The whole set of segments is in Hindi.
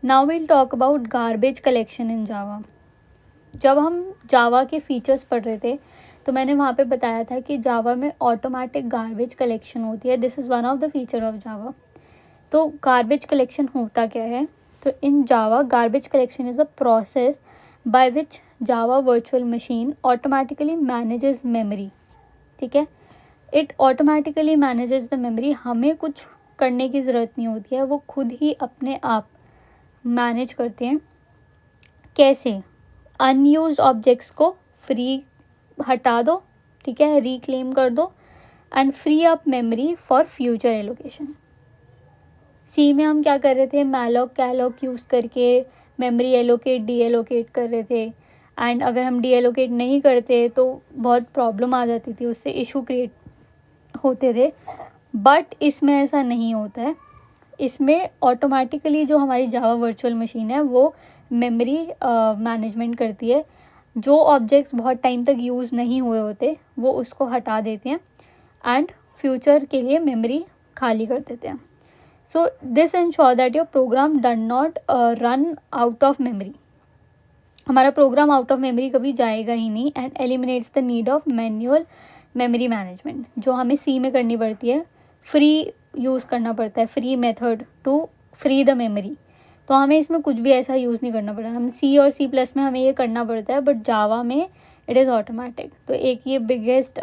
Now will talk about garbage collection in Java. जब हम जावा के फीचर्स पढ़ रहे थे तो मैंने वहाँ पे बताया था कि जावा में ऑटोमेटिक गार्बेज कलेक्शन होती है। This is one of the feature of Java. तो गार्बेज कलेक्शन होता क्या है? तो in Java garbage collection is a process by which Java virtual machine automatically manages memory. ठीक है, it automatically manages the memory. हमें कुछ करने की ज़रूरत नहीं होती है, वो खुद ही अपने आप मैनेज करते हैं। कैसे? अनयूज्ड ऑब्जेक्ट्स को फ्री हटा दो, ठीक है, रिक्लेम कर दो and free up memory for future allocation. C में हम क्या कर रहे थे? मैलॉक कैलॉक यूज़ करके मेमोरी एलोकेट डी एलोकेट कर रहे थे। एंड अगर हम डी एलोकेट नहीं करते तो बहुत प्रॉब्लम आ जाती थी, उससे इशू क्रिएट होते थे। बट इसमें ऐसा नहीं होता है। इसमें ऑटोमेटिकली जो हमारी जावा वर्चुअल मशीन है वो मेमोरी मैनेजमेंट करती है। जो ऑब्जेक्ट्स बहुत टाइम तक यूज़ नहीं हुए होते वो उसको हटा देते हैं एंड फ्यूचर के लिए मेमोरी खाली कर देते हैं। So this ensure that your program done not run out of memory. हमारा प्रोग्राम आउट ऑफ मेमोरी कभी जाएगा ही नहीं and eliminates the need of manual memory management, जो हमें सी में करनी पड़ती है। फ्री यूज़ करना पड़ता है, free method to free the memory. तो हमें इसमें कुछ भी ऐसा यूज़ नहीं करना पड़ता। हम सी और सी प्लस में हमें ये करना पड़ता है, बट जावा में इट इज़ ऑटोमेटिक। तो एक ये बिगेस्ट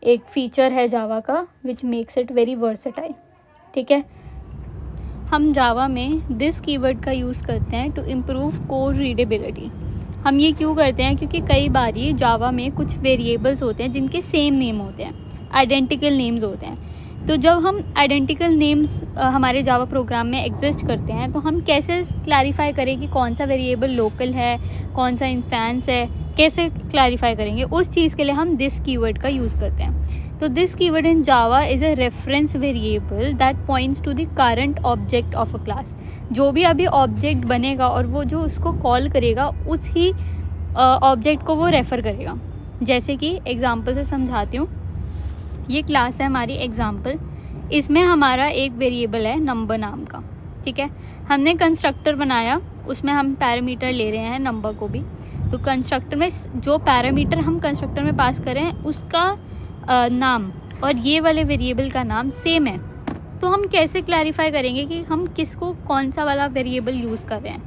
एक फीचर है जावा का which makes it very versatile. ठीक है, हम जावा में दिस कीवर्ड का यूज़ करते हैं टू इम्प्रूव कोड रीडेबिलिटी। हम ये क्यों करते हैं? क्योंकि कई बार ये जावा में कुछ वेरिएबल्स होते हैं जिनके सेम नेम होते हैं, आइडेंटिकल नेम्स होते हैं। तो जब हम आइडेंटिकल नेम्स हमारे जावा प्रोग्राम में एग्जिस्ट करते हैं तो हम कैसे क्लैरिफाई करें कि कौन सा वेरिएबल लोकल है, कौन सा इंस्टेंस है, कैसे क्लैरिफाई करेंगे? उस चीज़ के लिए हम दिस कीवर्ड का यूज़ करते हैं। तो this keyword in Java is a reference variable that points to the current object of a class. जो भी अभी ऑब्जेक्ट बनेगा और वो जो उसको कॉल करेगा उस ही ऑब्जेक्ट को वो रेफ़र करेगा। जैसे कि एग्जांपल से समझाती हूँ। ये क्लास है हमारी एग्जांपल। इसमें हमारा एक वेरिएबल है नंबर नाम का। ठीक है, हमने कंस्ट्रक्टर बनाया, उसमें हम पैरामीटर ले रहे हैं नंबर को भी। तो कंस्ट्रक्टर में जो पैरामीटर हम कंस्ट्रक्टर में पास कर रहे हैं उसका नाम और ये वाले वेरिएबल का नाम सेम है। तो हम कैसे क्लैरिफाई करेंगे कि हम किसको कौन सा वाला वेरिएबल यूज़ कर रहे हैं?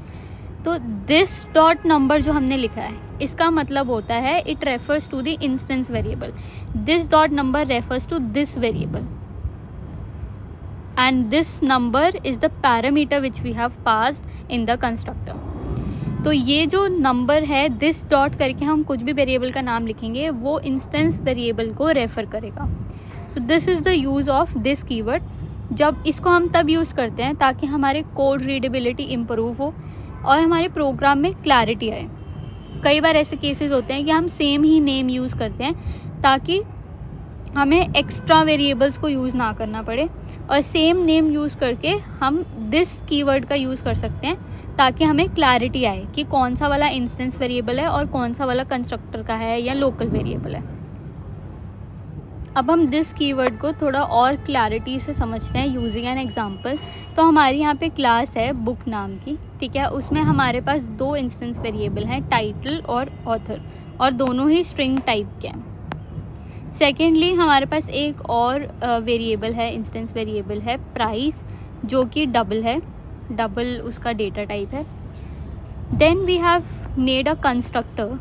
तो दिस डॉट नंबर जो हमने लिखा है इसका मतलब होता है it refers to the instance variable. This dot number refers to this variable and this number is the parameter which we have passed in the constructor. तो ये जो नंबर है दिस डॉट करके हम कुछ भी वेरिएबल का नाम लिखेंगे वो इंस्टेंस वेरिएबल को रेफ़र करेगा। सो this is the use of this keyword. जब इसको हम तब यूज़ करते हैं ताकि हमारे कोड रीडेबिलिटी इम्प्रूव हो और हमारे प्रोग्राम में क्लैरिटी आए। कई बार ऐसे केसेस होते हैं कि हम सेम ही नेम यूज़ करते हैं ताकि हमें एक्स्ट्रा वेरिएबल्स को यूज़ ना करना पड़े, और सेम नेम यूज़ करके हम दिस कीवर्ड का यूज़ कर सकते हैं ताकि हमें क्लैरिटी आए कि कौन सा वाला इंस्टेंस वेरिएबल है और कौन सा वाला कंस्ट्रक्टर का है या लोकल वेरिएबल है। अब हम दिस कीवर्ड को थोड़ा और क्लैरिटी से समझते हैं यूजिंग एन एग्जांपल। तो हमारी यहाँ पे क्लास है बुक नाम की। ठीक है, उसमें हमारे पास दो इंस्टेंस वेरिएबल हैं, टाइटल और ऑथर, और दोनों ही स्ट्रिंग टाइप के हैं। सेकेंडली हमारे पास एक और वेरिएबल है, इंस्टेंस वेरिएबल है प्राइस, जो कि डबल है, डबल उसका डेटा टाइप है। Then we have made a constructor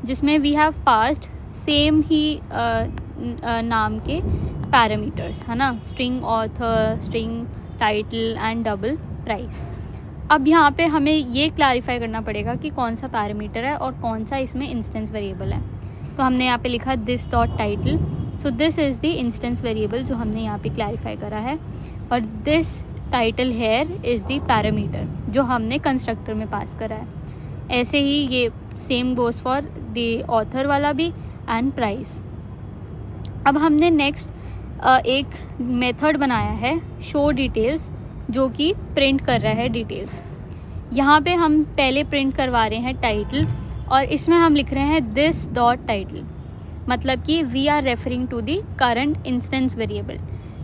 जिसमें वी हैव पास्ड सेम ही नाम के पैरामीटर्स, है ना, string author, string title and double price. अब यहाँ पे हमें ये क्लैरिफाई करना पड़ेगा कि कौन सा पैरामीटर है और कौन सा इसमें इंस्टेंस वेरिएबल है। तो हमने यहाँ पे लिखा this dot title. So this is the instance variable जो हमने यहाँ पे क्लैरिफाई करा है, और this title here is the parameter जो हमने कंस्ट्रक्टर में पास करा है। ऐसे ही ये same goes for the author वाला भी एंड प्राइस। अब हमने नेक्स्ट एक मेथड बनाया है शो डिटेल्स, जो कि प्रिंट कर रहा है डिटेल्स। यहाँ पे हम पहले प्रिंट करवा रहे हैं टाइटल, और इसमें हम लिख रहे हैं दिस डॉट टाइटल, मतलब कि we are referring to the current instance variable.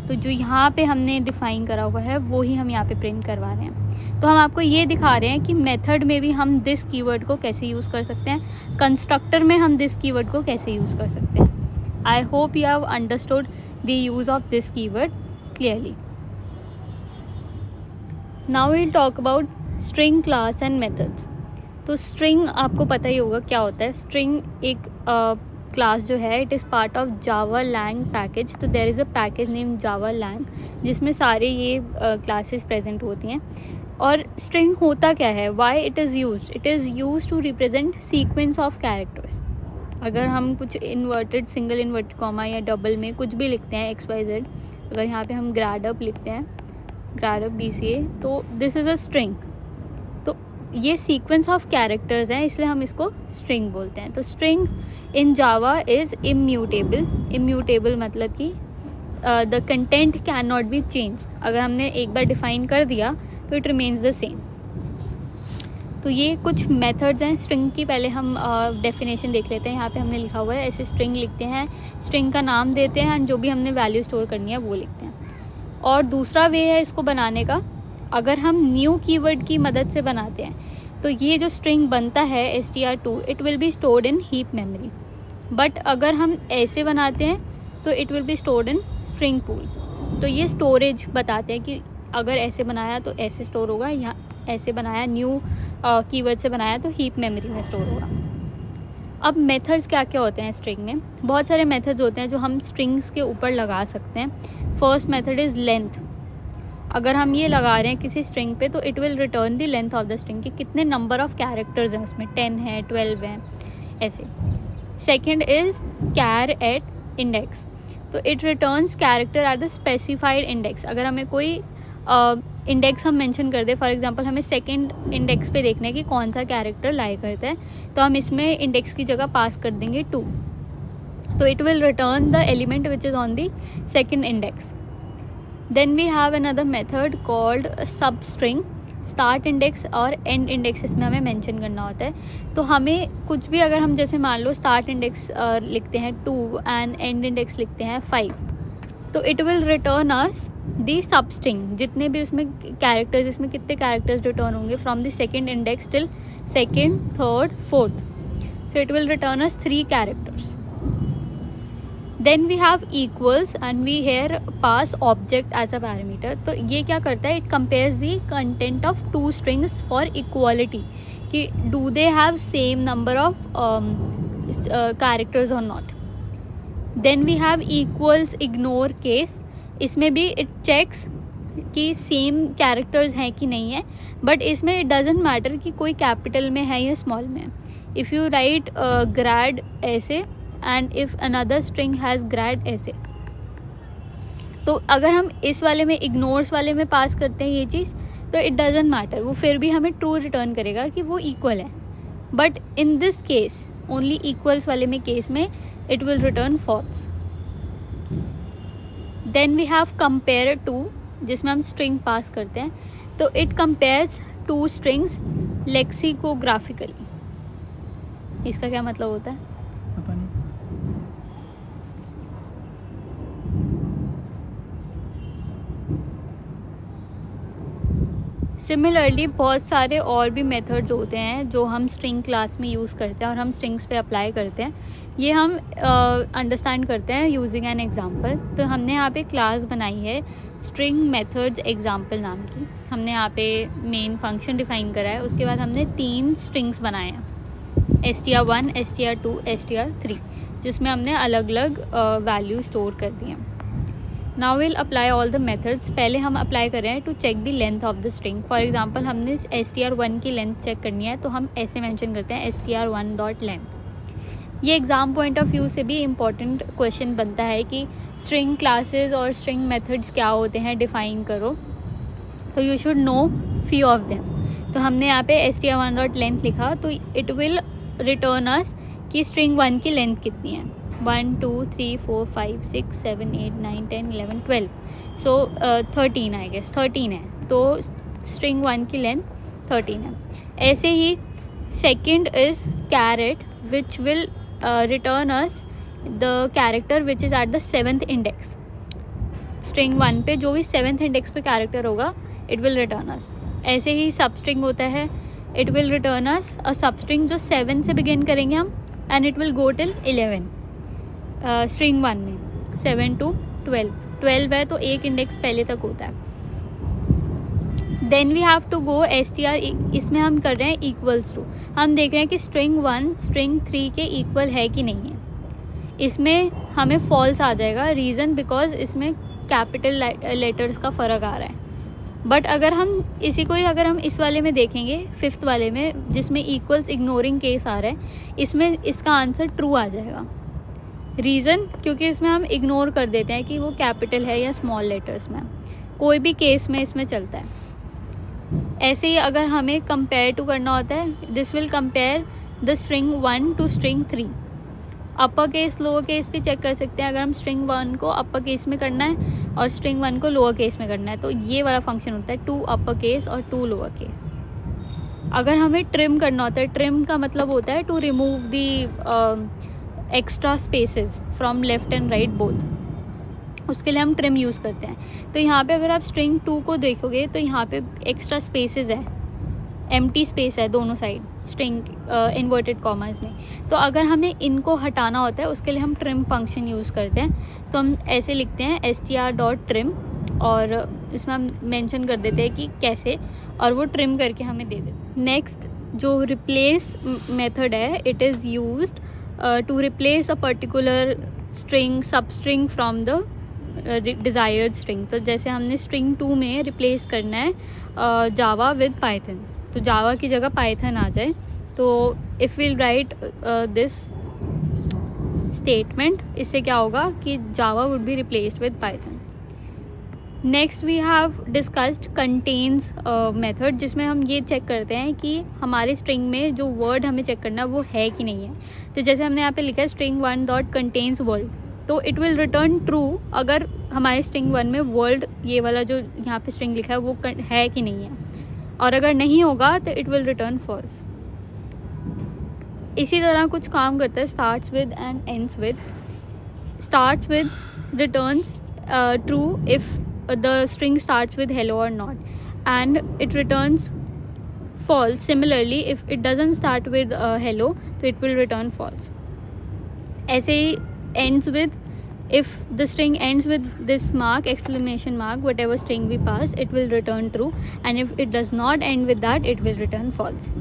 तो जो यहाँ पे हमने डिफ़ाइन करा हुआ है वो ही हम यहाँ पे प्रिंट करवा रहे हैं। तो हम आपको ये दिखा रहे हैं कि मेथड में भी हम दिस कीवर्ड को कैसे यूज़ कर सकते हैं, कंस्ट्रक्टर में हम दिस कीवर्ड को कैसे यूज़ कर सकते हैं। I hope you have understood the use of this keyword clearly. Now we will talk about string class and methods. तो स्ट्रिंग आपको पता ही होगा क्या होता है। स्ट्रिंग एक क्लास जो है it is part of Java lang package. तो there is a package name Java lang जिसमें सारे ये क्लासेस प्रेजेंट होती हैं। और स्ट्रिंग होता क्या है, why it is use to represent sequence of characters. अगर हम कुछ इन्वर्टेड सिंगल इन्वर्टेड कॉमा या डबल में कुछ भी लिखते हैं XYZ, अगर यहाँ पे हम ग्रैडअप लिखते हैं, ग्रैडअप BCA, तो दिस इज़ अ स्ट्रिंग। तो ये सीक्वेंस ऑफ कैरेक्टर्स हैं, इसलिए हम इसको स्ट्रिंग बोलते हैं। तो string in Java is immutable. Immutable मतलब कि the content can not B change. अगर हमने एक बार डिफ़ाइन कर दिया तो इट रिमेन्स द सेम। तो ये कुछ मेथड्स हैं स्ट्रिंग की। पहले हम डेफिनेशन देख लेते हैं। यहाँ पे हमने लिखा हुआ है, ऐसे स्ट्रिंग लिखते हैं, स्ट्रिंग का नाम देते हैं एंड जो भी हमने वैल्यू स्टोर करनी है वो लिखते हैं। और दूसरा वे है इसको बनाने का, अगर हम न्यू कीवर्ड की मदद से बनाते हैं तो ये जो स्ट्रिंग बनता है str2 it will be stored in heap memory. But अगर हम ऐसे बनाते हैं तो it will be stored in string pool. तो ये स्टोरेज बताते हैं कि अगर ऐसे बनाया तो ऐसे स्टोर होगा, या ऐसे बनाया न्यू कीवर्ड से बनाया तो हीप मेमोरी में स्टोर होगा। अब मेथड्स क्या क्या होते हैं स्ट्रिंग में? बहुत सारे मेथड्स होते हैं जो हम स्ट्रिंग्स के ऊपर लगा सकते हैं। First method is length. अगर हम ये लगा रहे हैं किसी स्ट्रिंग पे तो it will return the length of the string, कि कितने नंबर ऑफ कैरेक्टर्स हैं उसमें, 10 है, 12 है, ऐसे। Second is char at index. तो it returns character at the specified index. अगर हमें कोई इंडेक्स हम मेंशन कर दे, फॉर एग्जांपल हमें सेकंड इंडेक्स पे देखना है कि कौन सा कैरेक्टर लाई करता है, तो हम इसमें इंडेक्स की जगह पास कर देंगे 2। तो it will return the element which is on the second index. Then we have another method called substring. Start index और एंड इंडेक्स इसमें हमें मेंशन करना होता है। तो हमें कुछ भी, अगर हम जैसे मान लो स्टार्ट इंडेक्स लिखते हैं 2 एंड एंड इंडेक्स लिखते हैं 5, तो it will return us the substring, जितने भी उसमें कैरेक्टर्स, इसमें कितने कैरेक्टर्स रिटर्न होंगे from the second index till second, third, fourth. So it will return us 3 characters. Then we have equals and we here pass object as a parameter. तो ये क्या करता है, it compares the content of 2 strings for equality, कि do they have same number of characters और not. Then we have equals ignore case. इसमें भी इट चेक्स कि सेम कैरेक्टर्स हैं कि नहीं है, बट इसमें इट डजेंट मैटर कि कोई कैपिटल में है या स्मॉल में है। इफ़ यू राइट ग्रैड ऐसे and if another string has grad ऐसे, तो अगर हम इस वाले में इग्नोर्स वाले में पास करते हैं ये चीज़, तो इट डजेंट मैटर, वो फिर भी हमें ट्रू रिटर्न करेगा कि वो इक्वल है। But in this case only equals वाले में केस में it will return false. Then we have compare to, जिसमें हम string पास करते हैं, तो it compares 2 strings lexicographically। इसका क्या मतलब होता है? पता नहीं। सिमिलरली बहुत सारे और भी मेथड्स होते हैं जो हम स्ट्रिंग क्लास में यूज़ करते हैं और हम स्ट्रिंग्स पे अप्लाई करते हैं। ये हम अंडरस्टैंड करते हैं यूजिंग एन एग्जांपल। तो हमने यहाँ पे क्लास बनाई है स्ट्रिंग मेथड्स एग्जांपल नाम की। हमने यहाँ पे मेन फंक्शन डिफाइन करा है, उसके बाद हमने 3 स्ट्रिंग्स बनाए हैं, str1, str2, str3, जिसमें हमने अलग अलग वैल्यू स्टोर कर दी हैं। Now will apply all the methods. पहले हम अप्लाई कर रहे हैं to check the length of the string. For example हमने str1 की लेंथ चेक करनी है, तो हम ऐसे मेंशन करते हैं str1 डॉट लेंथ। ये एग्ज़ाम पॉइंट ऑफ व्यू से भी इम्पॉर्टेंट क्वेश्चन बनता है कि स्ट्रिंग क्लासेस और स्ट्रिंग मेथड्स क्या होते हैं, डिफ़ाइन करो। तो you should know few of them. तो हमने यहाँ पे str1 डॉट लेंथ लिखा, तो इट विल रिटर्न अस कि स्ट्रिंग 1 की लेंथ कितनी है। 1 2 3 4 5 6 7 8 9 10 11 12, सो 13 आई गेस 13 है, तो स्ट्रिंग 1 की लेंथ 13 है। ऐसे ही second is caret which will return us the character which is at the 7th index. String 1 पे जो भी 7th इंडेक्स पे कैरेक्टर होगा इट विल रिटर्न अस। ऐसे ही सब स्ट्रिंग होता है, इट विल रिटर्न अस अ सब स्ट्रिंग जो 7 से बिगिन करेंगे हम and it will go till 11। String 1 में 7 to 12 है तो एक इंडेक्स पहले तक होता है। Then we have to go str, इसमें हम कर रहे हैं इक्वल्स टू, हम देख रहे हैं कि स्ट्रिंग 1 स्ट्रिंग 3 के इक्वल है कि नहीं है। इसमें हमें फॉल्स आ जाएगा, रीज़न बिकॉज इसमें कैपिटल लेटर्स का फ़र्क आ रहा है। बट अगर हम इसी को ही अगर हम इस वाले में देखेंगे 5th वाले में जिसमें इक्वल्स इग्नोरिंग केस आ रहा है, इसमें इसका आंसर ट्रू आ जाएगा। रीज़न क्योंकि इसमें हम इग्नोर कर देते हैं कि वो कैपिटल है या स्मॉल लेटर्स में, कोई भी केस में इसमें चलता है। ऐसे ही अगर हमें कंपेयर टू करना होता है, this will compare the string 1 to string 3। Upper case lower case भी चेक कर सकते हैं अगर हम स्ट्रिंग 1 को अपर केस में करना है और स्ट्रिंग 1 को लोअर केस में करना है, तो ये वाला फंक्शन होता है 2 अपर केस और 2 लोअर केस। अगर हमें ट्रिम करना होता है, ट्रिम का मतलब होता है to remove the extra spaces from left and right both, उसके लिए हम ट्रिम यूज़ करते हैं। तो यहाँ पे अगर आप स्ट्रिंग 2 को देखोगे तो यहाँ पे एक्स्ट्रा स्पेसेस है, एम्प्टी स्पेस है दोनों साइड स्ट्रिंग इन्वर्टेड कॉमास में। तो अगर हमें इनको हटाना होता है उसके लिए हम ट्रिम फंक्शन यूज़ करते हैं। तो हम ऐसे लिखते हैं str.trim और इसमें हम मेंशन कर देते हैं कि कैसे, और वो ट्रिम करके हमें दे देते हैं। नेक्स्ट जो रिप्लेस मेथड है, it is used to replace a particular string sub string from the desired string. तो जैसे हमने स्ट्रिंग 2 में रिप्लेस करना है जावा विद पाइथन, तो जावा की जगह पाइथन आ जाए, तो if will write this statement, इससे क्या होगा कि Java would be replaced with Python. Next we have discussed contains method, जिसमें हम ये चेक करते हैं कि हमारे स्ट्रिंग में जो वर्ड हमें चेक करना है वो है कि नहीं है। तो जैसे हमने यहाँ पे लिखा है स्ट्रिंग 1 डॉट कंटेन्स वर्ल्ड, तो इट विल रिटर्न ट्रू अगर हमारे स्ट्रिंग 1 में वर्ल्ड ये वाला जो यहाँ पे स्ट्रिंग लिखा है वो है कि नहीं है, और अगर नहीं होगा तो इट विल रिटर्न फॉल्स। इसी तरह कुछ काम करता है starts with and ends with. Starts with returns true if the string starts with hello or not, and it returns false similarly if it doesn't start with hello, so it will return false. ऐसे ही ends with, if the string ends with this mark exclamation mark whatever string we pass, it will return true, and if it does not end with that it will return false.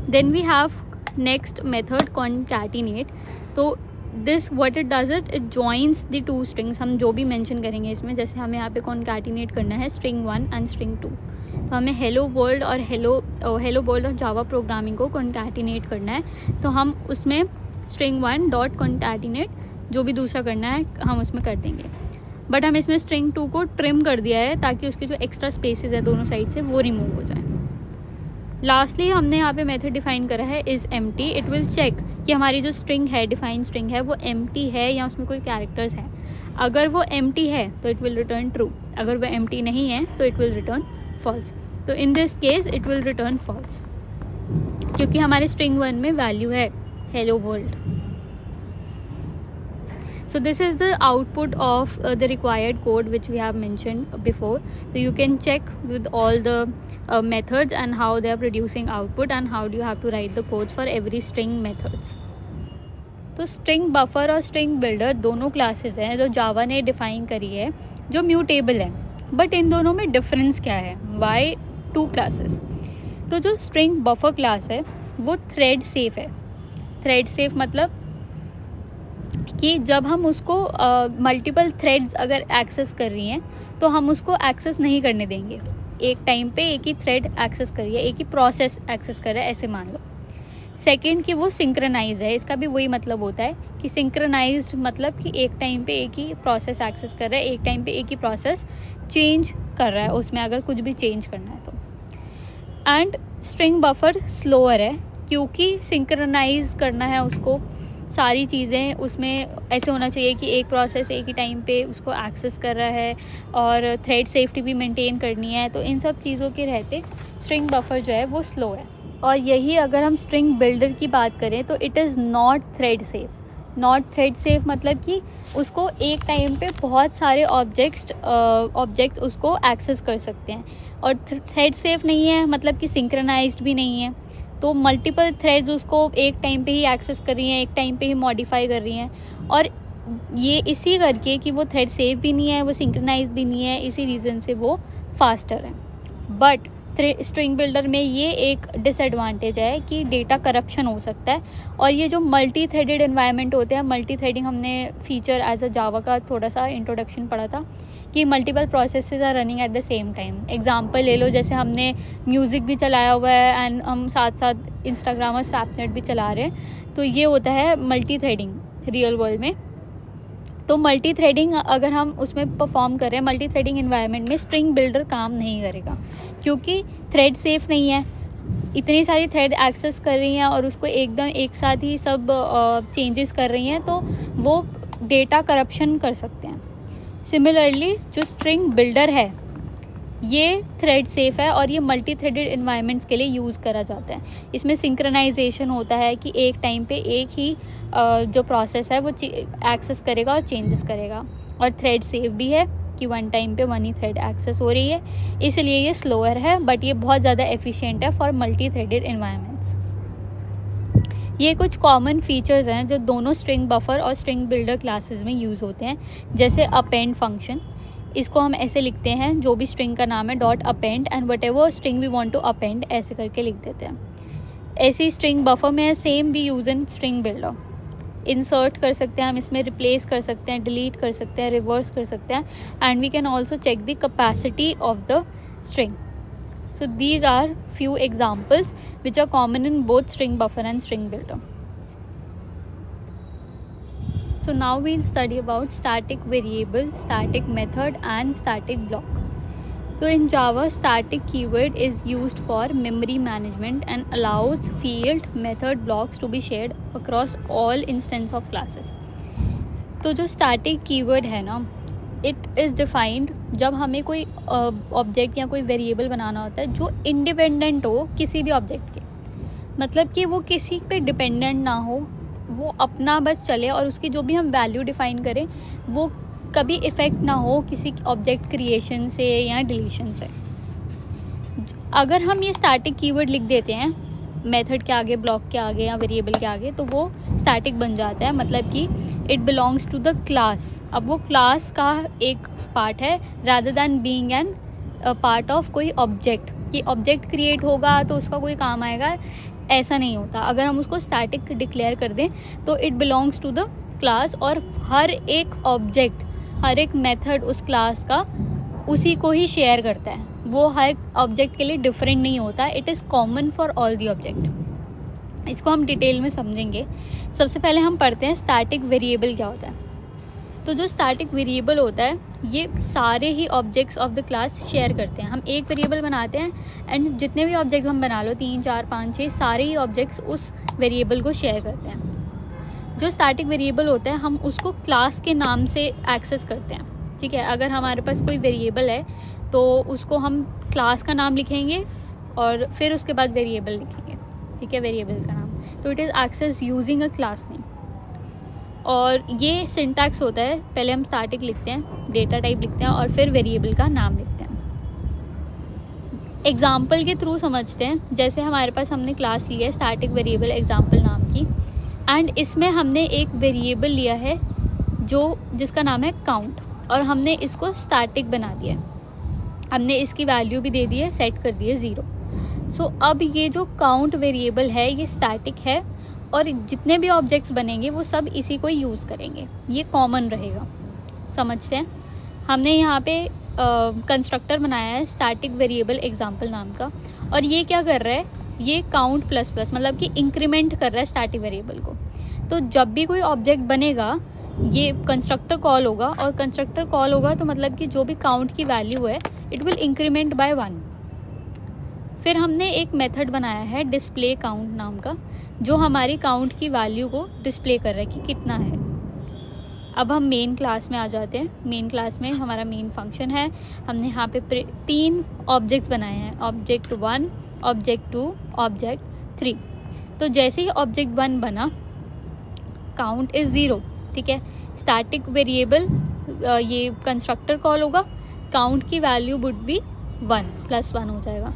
Then we have next method concatenate. तो this what it does it joins the two strings। हम जो भी मेंशन करेंगे इसमें, जैसे हमें यहाँ पे concatenate करना है string 1 and string 2, तो हमें hello world और hello world और जावा प्रोग्रामिंग को concatenate करना है। तो हम उसमें string 1 डॉट concatenate जो भी दूसरा करना है हम उसमें कर देंगे, बट हम इसमें string 2 को ट्रिम कर दिया है ताकि उसके जो एक्स्ट्रा स्पेसेस है दोनों साइड से वो रिमूव हो जाए। लास्टली हमने यहाँ पे मेथड डिफाइन करा है is empty. It will check कि हमारी जो स्ट्रिंग है, डिफाइन स्ट्रिंग है, वो एम्प्टी है या उसमें कोई कैरेक्टर्स हैं। अगर वो एम्प्टी है तो इट विल रिटर्न ट्रू, अगर वो एम्प्टी नहीं है तो इट विल रिटर्न फॉल्स। तो in this case it will return false क्योंकि हमारे स्ट्रिंग 1 में वैल्यू है hello world. So this is the output of the required code which we have mentioned before. So you can check with all the methods and how they are producing output and how do you have to write the codes for every string methods. तो string buffer और string builder दोनों classes हैं जो जावा ने डिफ़ाइन करी है जो म्यूटेबल है, बट इन दोनों में डिफरेंस क्या है? Why two classes? तो जो string buffer class है वो थ्रेड सेफ है। थ्रेड सेफ मतलब कि जब हम उसको मल्टीपल थ्रेड्स अगर एक्सेस कर रही हैं तो हम उसको एक्सेस नहीं करने देंगे। एक टाइम पे एक ही थ्रेड एक्सेस कर रही है, एक ही प्रोसेस एक्सेस कर रहा है, ऐसे मान लो। सेकंड कि वो सिंक्रोनाइज है, इसका भी वही मतलब होता है कि सिंक्रोनाइज्ड मतलब कि एक टाइम पे एक ही प्रोसेस एक्सेस कर रहा है, एक टाइम पे एक ही प्रोसेस चेंज कर रहा है उसमें अगर कुछ भी चेंज करना है तो। एंड स्ट्रिंग बफर स्लोअर है क्योंकि सिंक्रोनाइज करना है उसको, सारी चीज़ें उसमें ऐसे होना चाहिए कि एक प्रोसेस एक ही टाइम पे उसको एक्सेस कर रहा है और थ्रेड सेफ्टी भी मेंटेन करनी है। तो इन सब चीज़ों के रहते स्ट्रिंग बफर जो है वो स्लो है। और यही अगर हम स्ट्रिंग बिल्डर की बात करें तो it is not thread safe. Not thread safe मतलब कि उसको एक टाइम पे बहुत सारे ऑब्जेक्ट्स उसको एक्सेस कर सकते हैं, और थ्रेड सेफ नहीं है मतलब कि सिंक्रोनाइज्ड भी नहीं है, तो मल्टीपल थ्रेड्स उसको एक टाइम पे ही एक्सेस कर रही हैं, एक टाइम पे ही मॉडिफाई कर रही हैं, और ये इसी करके कि वो थ्रेड सेफ भी नहीं है, वो सिंक्रोनाइज भी नहीं है, इसी रीज़न से वो फास्टर है। बट स्ट्रिंग बिल्डर में ये एक डिसएडवांटेज है कि डेटा करप्शन हो सकता है, और ये जो मल्टी थ्रेडेड एनवायरनमेंट होते हैं, मल्टी थ्रेडिंग हमने फीचर एज अ जावा का थोड़ा सा इंट्रोडक्शन पढ़ा था कि multiple processes are running at the same time. Example ले लो, जैसे हमने म्यूज़िक भी चलाया हुआ है एंड हम साथ साथ इंस्टाग्राम और स्नैपचैट भी चला रहे हैं, तो ये होता है मल्टी थ्रेडिंग रियल वर्ल्ड में। तो मल्टी थ्रेडिंग अगर हम उसमें परफॉर्म कर रहे हैं, मल्टी थ्रेडिंग एनवायरनमेंट में स्ट्रिंग बिल्डर काम नहीं करेगा, क्योंकि थ्रेड सेफ नहीं है, इतनी सारी थ्रेड एक्सेस कर रही हैं और उसको एकदम एक साथ ही सब चेंजेस कर रही हैं, तो वो डेटा करप्शन कर सकते हैं। सिमिलरली जो स्ट्रिंग बिल्डर है ये थ्रेड सेफ है और ये मल्टी थ्रेडेड एनवायरनमेंट्स के लिए यूज़ करा जाता है। इसमें सिंक्रोनाइजेशन होता है कि एक टाइम पे एक ही जो प्रोसेस है वो एक्सेस करेगा और चेंजेस करेगा, और थ्रेड सेफ भी है कि वन टाइम पे वन ही थ्रेड एक्सेस हो रही है, इसलिए ये स्लोअर है, बट ये बहुत ज़्यादा एफिशिएंट है फॉर मल्टी थ्रेडेड एनवायरनमेंट्स। ये कुछ कॉमन फीचर्स हैं जो दोनों स्ट्रिंग बफर और स्ट्रिंग बिल्डर क्लासेस में यूज़ होते हैं, जैसे अपेंड फंक्शन। इसको हम ऐसे लिखते हैं, जो भी स्ट्रिंग का नाम है dot append and whatever string we want to append, ऐसे करके लिख देते हैं। ऐसी स्ट्रिंग बफर में सेम भी use in string builder. Insert कर सकते हैं हम इसमें, रिप्लेस कर सकते हैं, डिलीट कर सकते हैं, रिवर्स कर सकते हैं, and we can also check the capacity of the string. So these are few examples which are common in both string buffer and string builder. So now we'll study about static variable, static method and static block. So in Java, static keyword is used for memory management and allows field method blocks to be shared across all instance of classes. तो जो static keyword है ना, इट इज़ डिफाइंड जब हमें कोई ऑब्जेक्ट या कोई वेरिएबल बनाना होता है जो इंडिपेंडेंट हो किसी भी ऑब्जेक्ट के, मतलब कि वो किसी पे डिपेंडेंट ना हो, वो अपना बस चले, और उसकी जो भी हम वैल्यू डिफ़ाइन करें वो कभी इफ़ेक्ट ना हो किसी ऑब्जेक्ट क्रिएशन से या डिलीशन से। अगर हम ये स्टैटिक कीवर्ड लिख देते हैं मेथड के आगे, ब्लॉक के आगे या वेरिएबल के आगे, तो वो स्टैटिक बन जाता है, मतलब कि it belongs to the class. अब वो क्लास का एक पार्ट है rather than being an part of कोई ऑब्जेक्ट, कि ऑब्जेक्ट क्रिएट होगा तो उसका कोई काम आएगा, ऐसा नहीं होता। अगर हम उसको स्टैटिक डिक्लेयर कर दें तो it belongs to the class, और हर एक ऑब्जेक्ट, हर एक मेथड उस क्लास का उसी को ही शेयर करता है, वो हर ऑब्जेक्ट के लिए डिफरेंट नहीं होता, it is common for all the object. इसको हम डिटेल में समझेंगे। सबसे पहले हम पढ़ते हैं स्टैटिक वेरिएबल क्या होता है। तो जो स्टैटिक वेरिएबल होता है ये सारे ही objects of the class share करते हैं। हम एक वेरिएबल बनाते हैं एंड जितने भी ऑब्जेक्ट हम बना लो, 3 4 5 6, सारे ही ऑब्जेक्ट्स उस वेरिएबल को शेयर करते हैं। जो स्टैटिक वेरिएबल होता है हम उसको क्लास के नाम से एक्सेस करते हैं, ठीक है। अगर हमारे पास कोई वेरिएबल है तो उसको हम क्लास का नाम लिखेंगे और फिर उसके बाद वेरिएबल लिखेंगे, ठीक है, वेरिएबल का नाम। तो it is access using a class name. और ये सिंटैक्स होता है, पहले हम स्टैटिक लिखते हैं, डेटा टाइप लिखते हैं और फिर वेरिएबल का नाम लिखते हैं। एग्जाम्पल के थ्रू समझते हैं। जैसे हमारे पास हमने क्लास ली है स्टैटिक वेरिएबल एग्जाम्पल नाम की, एंड इसमें हमने एक वेरिएबल लिया है जिसका नाम है काउंट, और हमने इसको स्टैटिक बना दिया है। हमने इसकी वैल्यू भी दे दी है, सेट कर दी है 0। सो अब ये जो काउंट वेरिएबल है ये स्टैटिक है, और जितने भी ऑब्जेक्ट्स बनेंगे वो सब इसी को यूज़ करेंगे, ये कॉमन रहेगा। समझते हैं। हमने यहाँ पे कंस्ट्रक्टर बनाया है स्टैटिक वेरिएबल एग्जाम्पल नाम का, और ये क्या कर रहा है, ये काउंट प्लस प्लस मतलब कि इंक्रीमेंट कर रहा है स्टैटिक वेरिएबल को। तो जब भी कोई ऑब्जेक्ट बनेगा ये कंस्ट्रक्टर कॉल होगा, और कंस्ट्रक्टर कॉल होगा तो मतलब कि जो भी काउंट की वैल्यू है इट विल इंक्रीमेंट बाय 1। फिर हमने एक मेथड बनाया है डिस्प्ले काउंट नाम का, जो हमारी काउंट की वैल्यू को डिस्प्ले कर रहा है कि कितना है। अब हम मेन क्लास में आ जाते हैं। मेन क्लास में हमारा मेन फंक्शन है। हमने यहाँ पे 3 ऑब्जेक्ट्स बनाए हैं, ऑब्जेक्ट 1, ऑब्जेक्ट 2, ऑब्जेक्ट 3। तो जैसे ही ऑब्जेक्ट 1 बना, काउंट इज़ 0, ठीक है। स्टैटिक वेरिएबल ये कंस्ट्रक्टर कॉल होगा, काउंट की वैल्यू वुड बी 1 +1 हो जाएगा,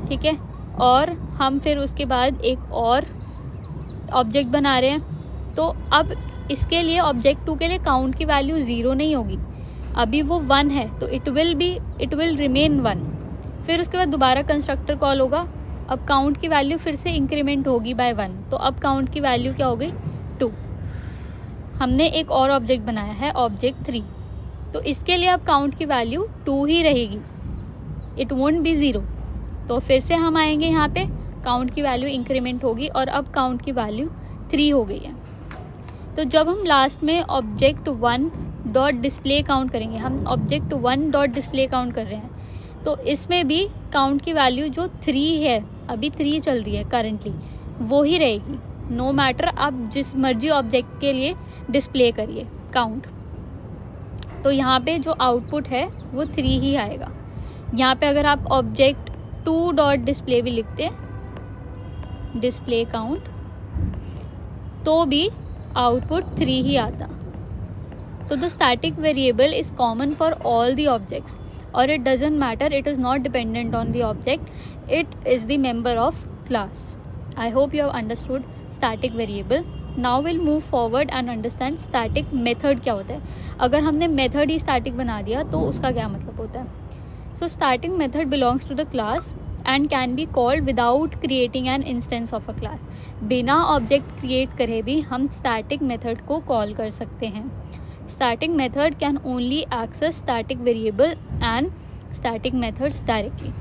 ठीक है। और हम फिर उसके बाद एक और ऑब्जेक्ट बना रहे हैं, तो अब इसके लिए ऑब्जेक्ट 2 के लिए काउंट की वैल्यू 0 नहीं होगी, अभी वो 1 है, तो इट विल रिमेन 1। फिर उसके बाद दोबारा कंस्ट्रक्टर कॉल होगा, अब काउंट की वैल्यू फिर से इंक्रीमेंट होगी बाय 1, तो अब काउंट की वैल्यू क्या हो गई 2। हमने एक और ऑब्जेक्ट बनाया है ऑब्जेक्ट 3, तो इसके लिए अब काउंट की वैल्यू 2 ही रहेगी, इट वोंट बी 0। तो फिर से हम आएंगे यहाँ पे, काउंट की वैल्यू इंक्रीमेंट होगी और अब काउंट की वैल्यू 3 हो गई है। तो जब हम लास्ट में ऑब्जेक्ट 1 डॉट डिस्प्ले काउंट करेंगे, हम ऑब्जेक्ट 1 डॉट डिस्प्ले काउंट कर रहे हैं, तो इसमें भी काउंट की वैल्यू जो 3 है, अभी 3 चल रही है करंटली, वो ही रहेगी, नो मैटर आप जिस मर्जी ऑब्जेक्ट के लिए डिस्प्ले करिए काउंट। तो यहाँ पे जो आउटपुट है वो 3 ही आएगा। यहाँ पे अगर आप ऑब्जेक्ट 2 डॉट डिस्प्ले भी लिखते हैं, डिस्प्ले काउंट, तो भी आउटपुट 3 ही आता। तो the static variable is common for all the objects, और it doesn't matter, it is not dependent on the object, it is the member of class. I hope you have understood static variable. Now we'll move forward and understand static method क्या होता है। अगर हमने method ही static बना दिया तो उसका क्या मतलब होता है। So static method belongs to the class and can be called without creating an instance of a class. बिना object create करे भी हम static method को call कर सकते हैं। Static method can only access static variable and static methods directly.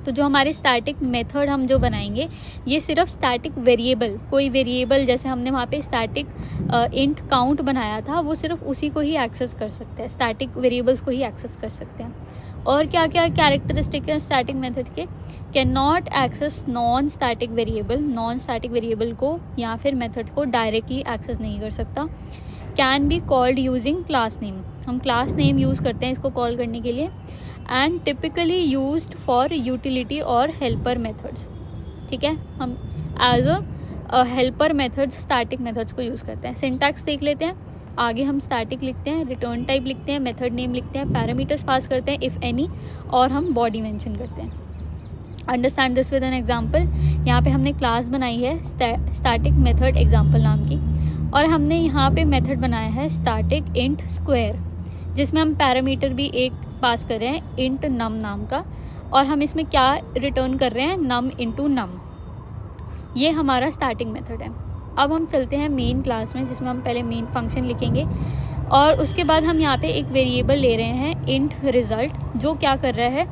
तो जो हमारे static method हम जो बनाएंगे, ये सिर्फ static variable, कोई variable जैसे हमने वहाँ पे static int count बनाया था, वो सिर्फ उसी को ही access कर सकते हैं, static variables को ही access कर सकते हैं। और क्या क्या कैरेक्टरिस्टिक है static method के, can not access non static variable, non static variable को या फिर मेथड को डायरेक्टली एक्सेस नहीं कर सकता। Can be called using class name, हम क्लास नेम यूज़ करते हैं इसको कॉल करने के लिए। And typically used for utility और हेल्पर मेथड्स, ठीक है, हम as a helper methods static methods को यूज़ करते हैं। सिंटैक्स देख लेते हैं, आगे हम स्टैटिक लिखते हैं, रिटर्न टाइप लिखते हैं, मेथड नेम लिखते हैं, पैरामीटर्स पास करते हैं इफ़ एनी, और हम बॉडी मेंशन करते हैं। Understand this with an example. यहाँ पे हमने क्लास बनाई है स्टैटिक मेथड एग्जांपल नाम की, और हमने यहाँ पे मेथड बनाया है स्टैटिक इंट स्क्वायर, जिसमें हम पैरामीटर भी एक पास कर रहे हैं इंट नम नाम का, और हम इसमें क्या रिटर्न कर रहे हैं, नम इंटू नम। ये हमारा स्टैटिक मेथड है। अब हम चलते हैं मेन क्लास में, जिसमें हम पहले मेन फंक्शन लिखेंगे, और उसके बाद हम यहाँ पे एक वेरिएबल ले रहे हैं इंट रिज़ल्ट, जो क्या कर रहा है,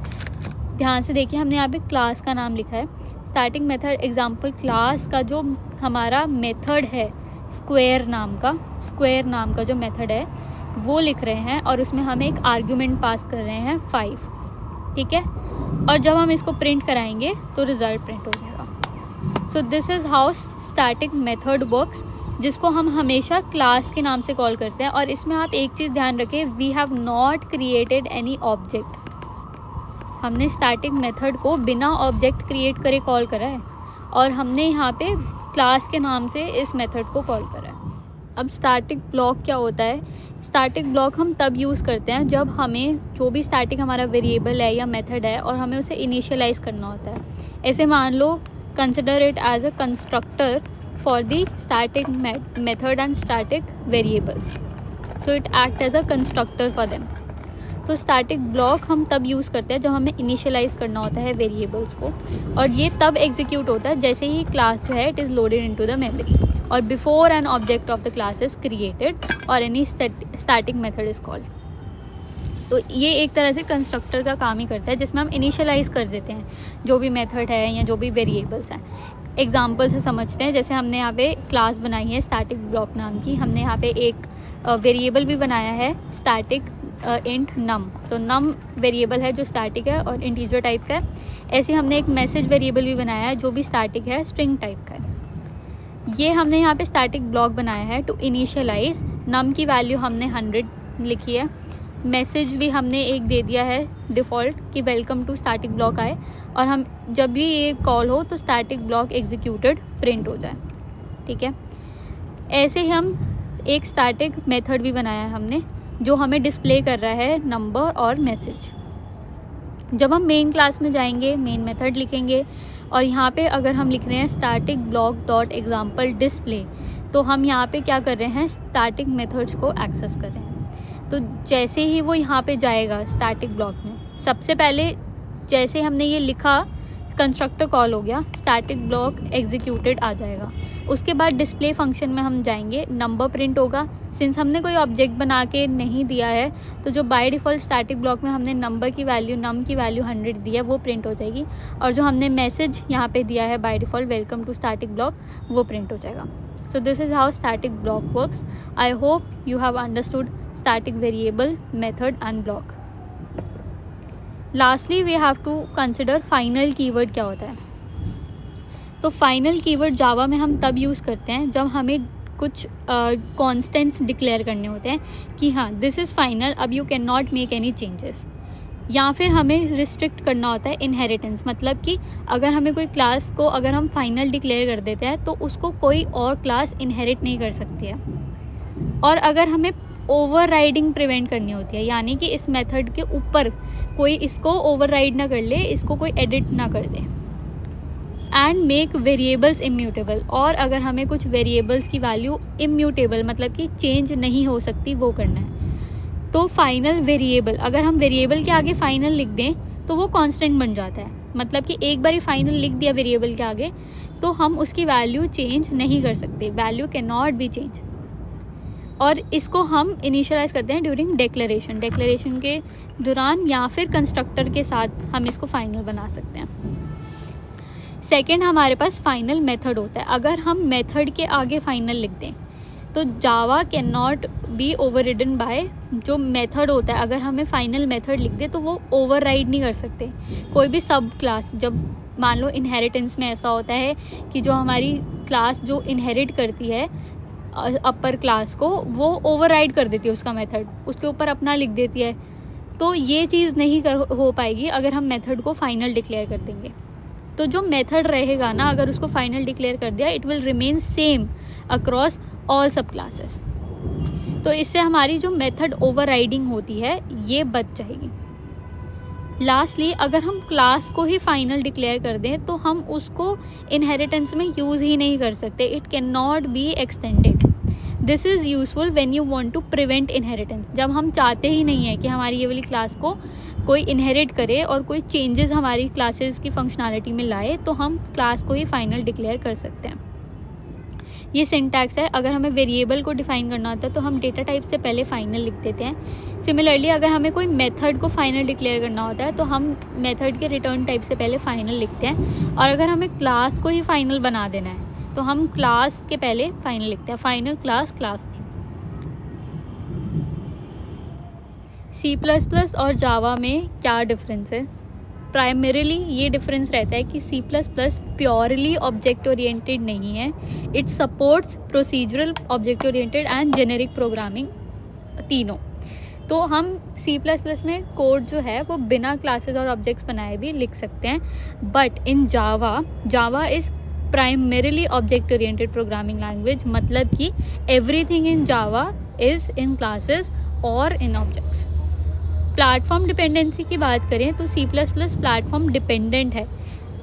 ध्यान से देखिए, हमने यहाँ पे क्लास का नाम लिखा है स्टैटिक मेथड एग्जाम्पल क्लास का जो हमारा मेथड है स्क्वायर नाम का जो मेथड है वो लिख रहे हैं, और उसमें हम एक आर्ग्यूमेंट पास कर रहे हैं 5, ठीक है। और जब हम इसको प्रिंट कराएंगे तो रिज़ल्ट प्रिंट हो जाएगा। So this is how static method works, जिसको हम हमेशा क्लास के नाम से कॉल करते हैं। और इसमें आप एक चीज़ ध्यान रखें, we have not created any object, हमने स्टैटिक मेथड को बिना ऑब्जेक्ट क्रिएट करे कॉल करा है, और हमने यहाँ पे क्लास के नाम से इस मेथड को कॉल करा है। अब स्टैटिक ब्लॉक क्या होता है, स्टैटिक ब्लॉक हम तब यूज़ करते हैं जब हमें जो भी स्टैटिक हमारा वेरिएबल है या मेथड है और हमें उसे इनिशियलाइज करना होता है। ऐसे मान लो, consider it as a constructor for the static method and static variables, so it act as a constructor for them. तो स्टैटिक ब्लॉक हम तब यूज़ करते हैं जब हमें इनिशियलाइज करना होता है वेरिएबल्स को, और ये तब एग्जीक्यूट होता है जैसे ही क्लास जो है it is loaded into the memory, और before an object of the class is created और any static method is called. तो ये एक तरह से कंस्ट्रक्टर का काम ही करता है, जिसमें हम इनिशियलाइज कर देते हैं जो भी मेथड है या जो भी वेरिएबल्स हैं। एग्जाम्पल से समझते हैं, जैसे हमने यहाँ पे क्लास बनाई है स्टैटिक ब्लॉक नाम की, हमने यहाँ पे एक वेरिएबल भी बनाया है स्टैटिक इंट नम, तो नम वेरिएबल है जो स्टैटिक है और इंटीजर टाइप का है। ऐसे हमने एक मैसेज वेरिएबल भी बनाया है जो भी स्टैटिक है, स्ट्रिंग टाइप का है। ये हमने यहाँ पे स्टैटिक ब्लॉक बनाया है टू इनिशियलाइज। नम की वैल्यू हमने 100 लिखी है, मैसेज भी हमने एक दे दिया है डिफ़ॉल्ट कि वेलकम टू स्टैटिक ब्लॉक आए, और हम जब भी ये कॉल हो तो स्टैटिक ब्लॉक एग्जीक्यूटेड प्रिंट हो जाए, ठीक है। ऐसे ही हम एक स्टैटिक मेथड भी बनाया है हमने, जो हमें डिस्प्ले कर रहा है नंबर और मैसेज। जब हम मेन क्लास में जाएंगे, मेन मेथड लिखेंगे, और यहाँ पे अगर हम लिख रहे हैं static block dot example display, तो हम यहाँ पे क्या कर रहे हैं, स्टैटिक मेथड्स को एक्सेस कर रहे हैं। तो जैसे ही वो यहाँ पे जाएगा स्टैटिक ब्लॉक में, सबसे पहले जैसे हमने ये लिखा कंस्ट्रक्टर कॉल हो गया, स्टैटिक ब्लॉक एग्जीक्यूटेड आ जाएगा। उसके बाद डिस्प्ले फंक्शन में हम जाएंगे, नंबर प्रिंट होगा। सिंस हमने कोई ऑब्जेक्ट बना के नहीं दिया है, तो जो बाय डिफ़ॉल्ट स्टैटिक ब्लॉक में हमने नंबर की वैल्यू, नम की वैल्यू 100 दी है, वो प्रिंट हो जाएगी। और जो हमने मैसेज यहाँ पे दिया है by default, welcome to static block, वो प्रिंट हो जाएगा। So this is how static block works. I hope you have understood static variable, method and block. Lastly we have to consider final keyword क्या होता है। तो फाइनल कीवर्ड जावा में हम तब यूज़ करते हैं जब हमें कुछ कॉन्स्टेंट्स डिक्लेयर करने होते हैं कि हाँ दिस इज़ फाइनल, अब you can not make any changes. या फिर हमें रिस्ट्रिक्ट करना होता है इनहेरिटेंस, मतलब कि अगर हमें कोई क्लास को अगर हम फाइनल डिक्लेयर कर देते हैं तो उसको कोई और क्लास इनहेरिट नहीं कर सकती है। और अगर हमें ओवरराइडिंग प्रिवेंट करनी होती है, यानी कि इस मेथड के ऊपर कोई इसको ओवरराइड ना कर ले, इसको कोई एडिट ना कर दे। एंड मेक वेरिएबल्स इम्यूटेबल, और अगर हमें कुछ वेरिएबल्स की वैल्यू इम्यूटेबल मतलब कि चेंज नहीं हो सकती, वो करना है। तो फाइनल वेरिएबल, अगर हम वेरिएबल के आगे फाइनल लिख दें तो वो कांस्टेंट बन जाता है, मतलब कि एक बार ही फाइनल लिख दिया वेरिएबल के आगे तो हम उसकी वैल्यू चेंज नहीं कर सकते, value can not B change. और इसको हम इनिशियलाइज करते हैं ड्यूरिंग डिक्लेरेशन, डिक्लेरेशन के दौरान या फिर कंस्ट्रक्टर के साथ हम इसको फाइनल बना सकते हैं। सेकेंड, हमारे पास फाइनल मेथड होता है। अगर हम मेथड के आगे फाइनल लिख दें तो जावा कैन नॉट बी ओवररिडन बाय जो मेथड होता है। अगर हमें फाइनल मेथड लिख दे तो वो ओवरराइड नहीं कर सकते कोई भी सब क्लास। जब मान लो इनहेरिटेंस में ऐसा होता है कि जो हमारी क्लास जो इनहेरिट करती है अपर क्लास को, वो ओवरराइड कर देती है उसका मेथड, उसके ऊपर अपना लिख देती है। तो ये चीज़ नहीं हो पाएगी अगर हम मेथड को फाइनल डिक्लेयर कर देंगे। तो जो मेथड रहेगा ना, अगर उसको फाइनल डिक्लेयर कर दिया, it will remain same across all सब क्लासेस। तो इससे हमारी जो मेथड ओवरराइडिंग होती है ये बच जाएगी। लास्टली, अगर हम क्लास को ही फाइनल डिक्लेयर कर दें तो हम उसको इनहेरिटेंस में यूज़ ही नहीं कर सकते, it can not be extended. This is useful when you want to prevent inheritance. जब हम चाहते ही नहीं है कि हमारी ये वाली क्लास को कोई इनहेरिट करे और कोई चेंजेस हमारी क्लासेस की फंक्शनैलिटी में लाए, तो हम क्लास को ही फाइनल डिक्लेयर कर सकते हैं। ये सिंटैक्स है। अगर हमें वेरिएबल को डिफाइन करना होता है तो हम डेटा टाइप से पहले फाइनल लिख देते हैं। सिमिलरली, अगर हमें कोई मेथड को फाइनल डिक्लेयर करना होता है तो हम मेथड के रिटर्न टाइप से पहले फाइनल लिखते हैं। और अगर हमें क्लास को ही फाइनल बना देना है तो हम क्लास के पहले फाइनल लिखते हैं, final class, class name. C++ और जावा में क्या डिफरेंस है? प्राइमरीली ये डिफरेंस रहता है कि C++ प्योरली ऑब्जेक्ट ओरिएंटेड नहीं है, it supports procedural, object oriented and generic programming, तीनों। तो हम C++ में कोड जो है वो बिना क्लासेस और ऑब्जेक्ट्स बनाए भी लिख सकते हैं। But in Java is primarily object oriented programming language, मतलब कि everything in Java is in classes और इन ऑब्जेक्ट्स। प्लेटफॉर्म डिपेंडेंसी की बात करें तो C++ प्लेटफॉर्म डिपेंडेंट है।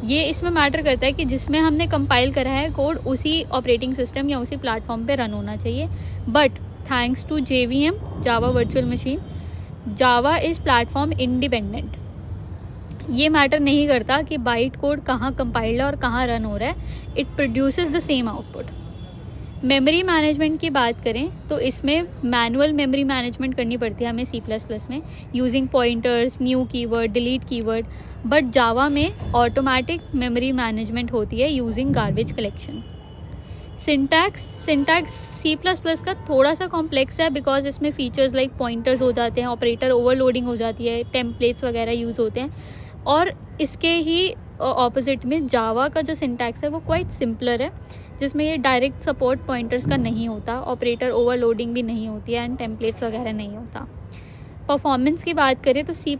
ये इसमें मैटर करता है कि जिसमें हमने कंपाइल करा है कोड उसी ऑपरेटिंग सिस्टम या उसी प्लेटफॉर्म पे रन होना चाहिए। But thanks to JVM, Java virtual machine, Java is platform independent. ये मैटर नहीं करता कि बाइट कोड कहाँ कंपाइल्ड है और कहाँ रन हो रहा है, it produces the same output. Memory management की बात करें तो इसमें मैनुअल मेमोरी मैनेजमेंट करनी पड़ती है हमें C++ में, using pointers, new keyword, delete keyword. But Java में ऑटोमेटिक मेमोरी मैनेजमेंट होती है using garbage collection. Syntax C++ का थोड़ा सा कॉम्प्लेक्स है बिकॉज इसमें फीचर्स लाइक पॉइंटर्स हो जाते हैं, ऑपरेटर ओवरलोडिंग हो जाती है, टेम्पलेट्स वगैरह यूज़ होते हैं। और इसके ही ऑपोजिट में जावा का जो सिंटैक्स है वो क्वाइट सिंपलर है, जिसमें ये डायरेक्ट सपोर्ट पॉइंटर्स का नहीं होता, ऑपरेटर ओवरलोडिंग भी नहीं होती है एंड टेम्पलेट्स वगैरह नहीं होता। परफॉर्मेंस की बात करें तो C++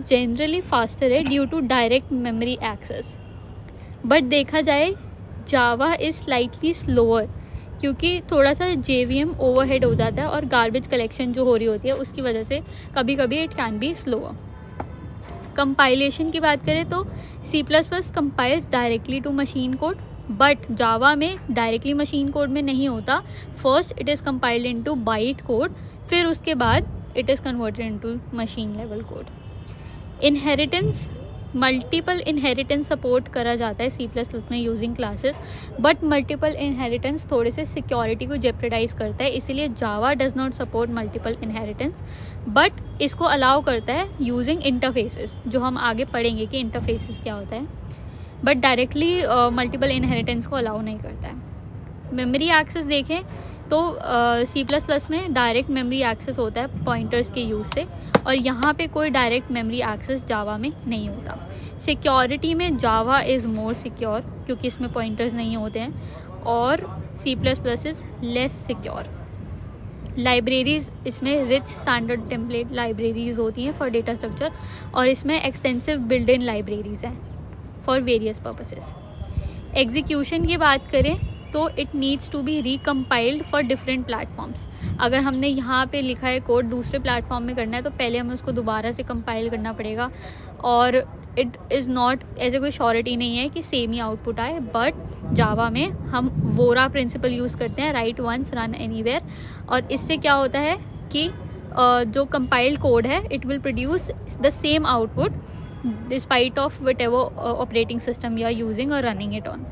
जनरली फास्टर है due to direct memory access. But देखा जाए जावा इज़ स्लाइटली स्लोअर क्योंकि थोड़ा सा JVM ओवरहेड हो जाता है और गार्बेज कलेक्शन जो हो रही होती है उसकी वजह से कभी कभी it can be slower. Compilation की बात करें तो C++ compiles directly to machine code, but Java में डायरेक्टली मशीन कोड में नहीं होता। First it is compiled into byte code, फिर उसके बाद it is converted into machine level code. Inheritance, multiple inheritance support करा जाता है C++ में using classes, but multiple inheritance थोड़े से सिक्योरिटी को जेप्रेडाइज करता है, इसीलिए Java does not support multiple inheritance, but इसको अलाउ करता है यूजिंग इंटरफेसेस, जो हम आगे पढ़ेंगे कि इंटरफेसेस क्या होता है, बट डायरेक्टली मल्टीपल इनहेरिटेंस को अलाउ नहीं करता है। मेमोरी एक्सेस देखें तो C++ में डायरेक्ट मेमोरी एक्सेस होता है पॉइंटर्स के यूज़ से, और यहाँ पे कोई डायरेक्ट मेमोरी एक्सेस जावा में नहीं होता। सिक्योरिटी में जावा इज़ मोर सिक्योर क्योंकि इसमें पॉइंटर्स नहीं होते हैं, और C++ is less secure. Libraries, इसमें रिच स्टैंडर्ड टेम्पलेट लाइब्रेरीज़ होती हैं फॉर डेटा स्ट्रक्चर, और इसमें एक्सटेंसिव बिल्ड इन लाइब्रेरीज़ हैं फॉर वेरियस पर्पसेस। एग्जीक्यूशन की बात करें तो it needs to be recompiled for different platforms. अगर हमने यहाँ पे लिखा है कोड दूसरे प्लेटफॉर्म में करना है तो पहले हमें उसको दोबारा से कंपाइल करना पड़ेगा, और इट इज़ नॉट, ऐसे कोई श्योरिटी नहीं है कि सेम ही आउटपुट आए। बट जावा में हम वोरा प्रिंसिपल यूज़ करते हैं, राइट वंस रन एनीवेयर, और इससे क्या होता है कि जो कंपाइल्ड कोड है it will produce the same output despite of whatever operating system you are using और रनिंग इट ऑन।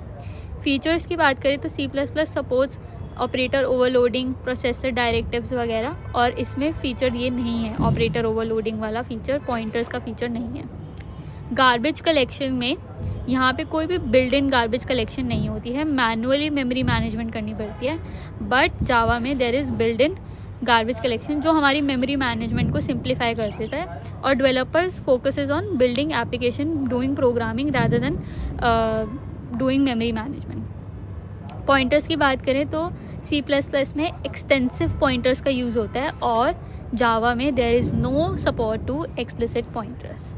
फीचर्स की बात करें तो C++ supports operator overloading, processor directives वगैरह, और इसमें फ़ीचर ये नहीं है ऑपरेटर ओवरलोडिंग वाला फ़ीचर, पॉइंटर्स का फ़ीचर नहीं है। गार्बेज कलेक्शन में यहाँ पे कोई भी बिल्ड इन गार्बेज कलेक्शन नहीं होती है, मैनुअली मेमोरी मैनेजमेंट करनी पड़ती है, बट जावा में there is build in garbage collection जो हमारी मेमोरी मैनेजमेंट को सिंप्लीफाई कर देता है, और developers focuses on building application, doing programming rather than doing memory management. Pointers की बात करें तो C++ में एक्सटेंसिव पॉइंटर्स का यूज़ होता है, और जावा में there is no support to explicit pointers.